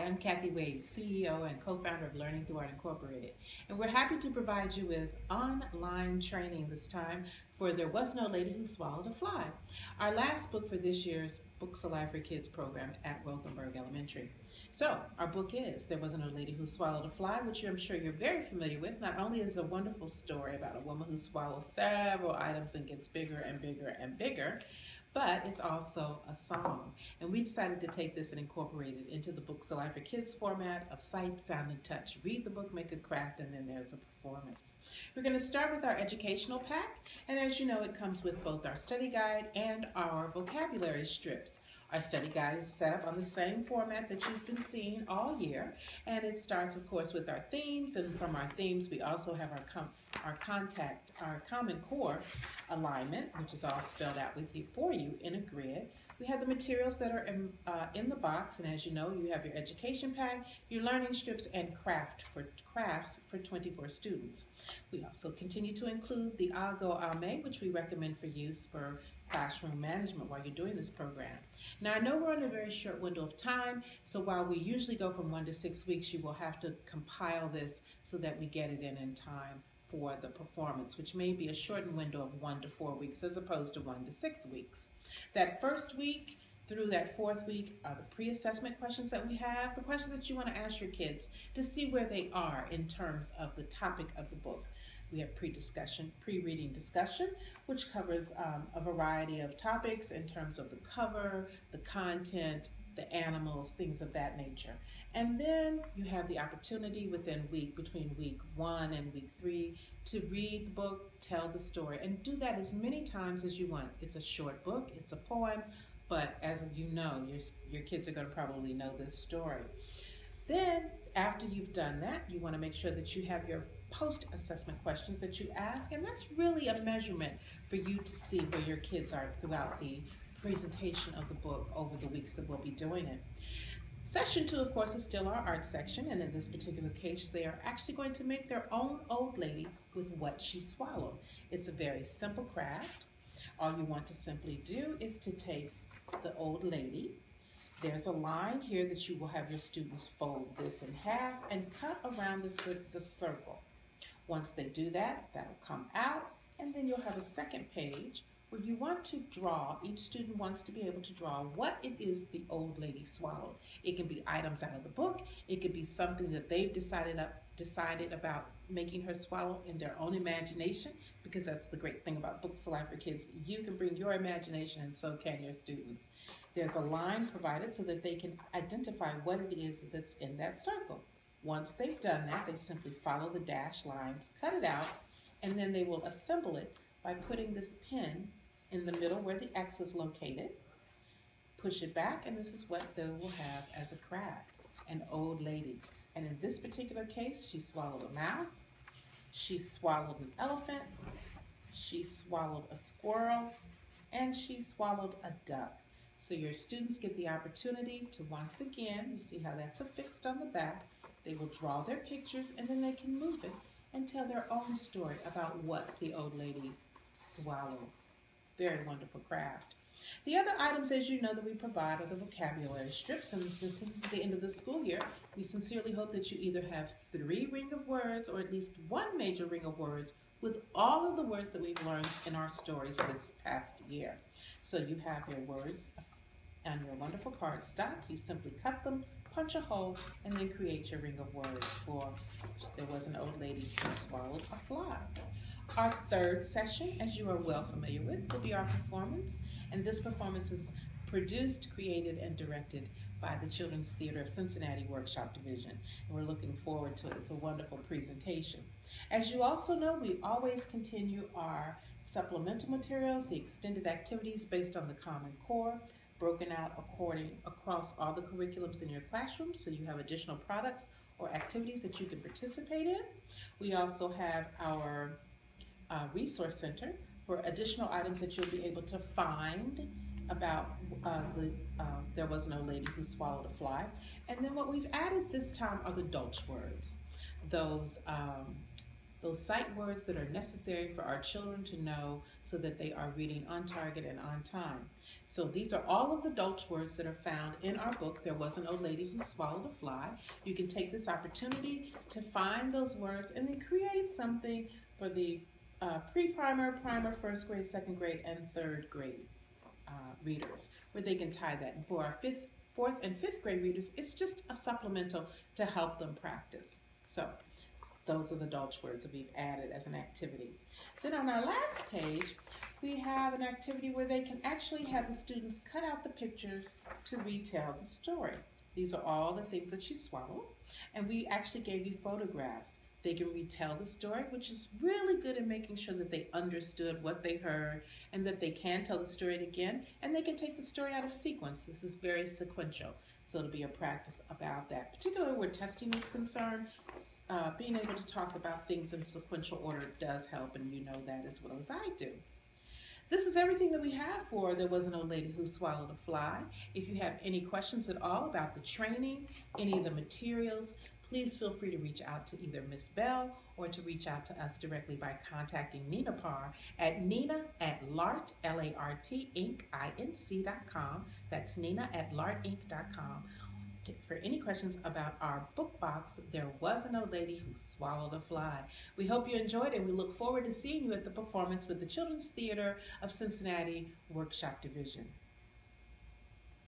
I'm Kathy Wade, CEO and co-founder of Learning Through Art Incorporated, and we're happy to provide you with online training this time for There Was No Lady Who Swallowed a Fly, our last book for this year's Books Alive for Kids program at Rothenberg Elementary. So, our book is There Was No Lady Who Swallowed a Fly, which I'm sure you're very familiar with. Not only is it a wonderful story about a woman who swallows several items and gets bigger and bigger and bigger, but it's also a song. And we decided to take this and incorporate it into the Books Alive for Kids format of sight, sound, and touch. Read the book, make a craft, and then there's a performance. We're going to start with our educational pack, and as you know, it comes with both our study guide and our vocabulary strips. Our study guide is set up on the same format that you've been seeing all year, and it starts, of course, with our themes, and from our themes, we also have our Common Core alignment, which is all spelled out for you in a grid. We have the materials that are in the box, and as you know, you have your education pack, your learning strips, and crafts for 24 students. We also continue to include the Algo Alme, which we recommend for use for classroom management while you're doing this program. Now, I know we're on a very short window of time, so while we usually go from 1 to 6 weeks, you will have to compile this so that we get it in time for the performance, which may be a shortened window of 1 to 4 weeks as opposed to 1 to 6 weeks. That first week through that fourth week are the pre-assessment questions that we have, the questions that you want to ask your kids to see where they are in terms of the topic of the book. We have pre-reading discussion, which covers a variety of topics in terms of the cover, the content, the animals, things of that nature. And then you have the opportunity between week 1 and week 3 to read the book, tell the story, and do that as many times as you want. It's a short book, it's a poem, but as you know, your kids are going to probably know this story. Then, after you've done that, you want to make sure that you have your post-assessment questions that you ask, and that's really a measurement for you to see where your kids are throughout the presentation of the book over the weeks that we'll be doing it. Session 2, of course, is still our art section, and in this particular case, they are actually going to make their own old lady with what she swallowed. It's a very simple craft. All you want to simply do is to take the old lady. There's a line here that you will have your students fold this in half and cut around the circle. Once they do that, that'll come out, and then you'll have a second page where you want to draw, each student wants to be able to draw what it is the old lady swallowed. It can be items out of the book, it could be something that they've decided about making her swallow in their own imagination, because that's the great thing about Books Alive for Kids. You can bring your imagination, and so can your students. There's a line provided so that they can identify what it is that's in that circle. Once they've done that, they simply follow the dashed lines, cut it out, and then they will assemble it by putting this pin in the middle where the X is located. Push it back, and this is what they will have as a craft, an old lady. And in this particular case, she swallowed a mouse, she swallowed an elephant, she swallowed a squirrel, and she swallowed a duck. So your students get the opportunity to, once again, you see how that's affixed on the back, they will draw their pictures, and then they can move it and tell their own story about what the old lady swallowed. Very wonderful craft. The other items, as you know, that we provide are the vocabulary strips, and since this is the end of the school year, we sincerely hope that you either have 3 ring of words or at least 1 major ring of words with all of the words that we've learned in our stories this past year. So you have your words on your wonderful cardstock. You simply cut them, punch a hole, and then create your ring of words for There Was an Old Lady Who Swallowed a Fly. Our third session, as you are well familiar with, will be our performance, and this performance is produced, created, and directed by the Children's Theater of Cincinnati Workshop Division, and we're looking forward to it. It's a wonderful presentation. As you also know, we always continue our supplemental materials, the extended activities based on the Common Core, broken out across all the curriculums in your classroom, so you have additional products or activities that you can participate in. We also have our Resource Center for additional items that you'll be able to find about There Was No Lady Who Swallowed a Fly. And then what we've added this time are the Dolch words. Those those sight words that are necessary for our children to know so that they are reading on target and on time. So these are all of the Dolch words that are found in our book, There Was an Old Lady Who Swallowed a Fly. You can take this opportunity to find those words and then create something for the pre-primer, primer, first grade, second grade, and third grade readers, where they can tie that. And for our fourth, and fifth grade readers, it's just a supplemental to help them practice. So those are the Dolch words that we've added as an activity. Then on our last page, we have an activity where they can actually have the students cut out the pictures to retell the story. These are all the things that she swallowed, and we actually gave you photographs. They can retell the story, which is really good in making sure that they understood what they heard and that they can tell the story again, and they can take the story out of sequence. This is very sequential, so it'll be a practice about that. Particularly where testing is concerned, being able to talk about things in sequential order does help, and you know that as well as I do. This is everything that we have for There Was an Old Lady Who Swallowed a Fly. If you have any questions at all about the training, any of the materials, please feel free to reach out to either Miss Bell or to reach out to us directly by contacting Nina Parr at nina@lart, L-A-R-T, Inc.com. That's nina@lartinc.com. For any questions about our book box, There Was an Old Lady Who Swallowed a Fly. We hope you enjoyed it. We look forward to seeing you at the performance with the Children's Theater of Cincinnati Workshop Division.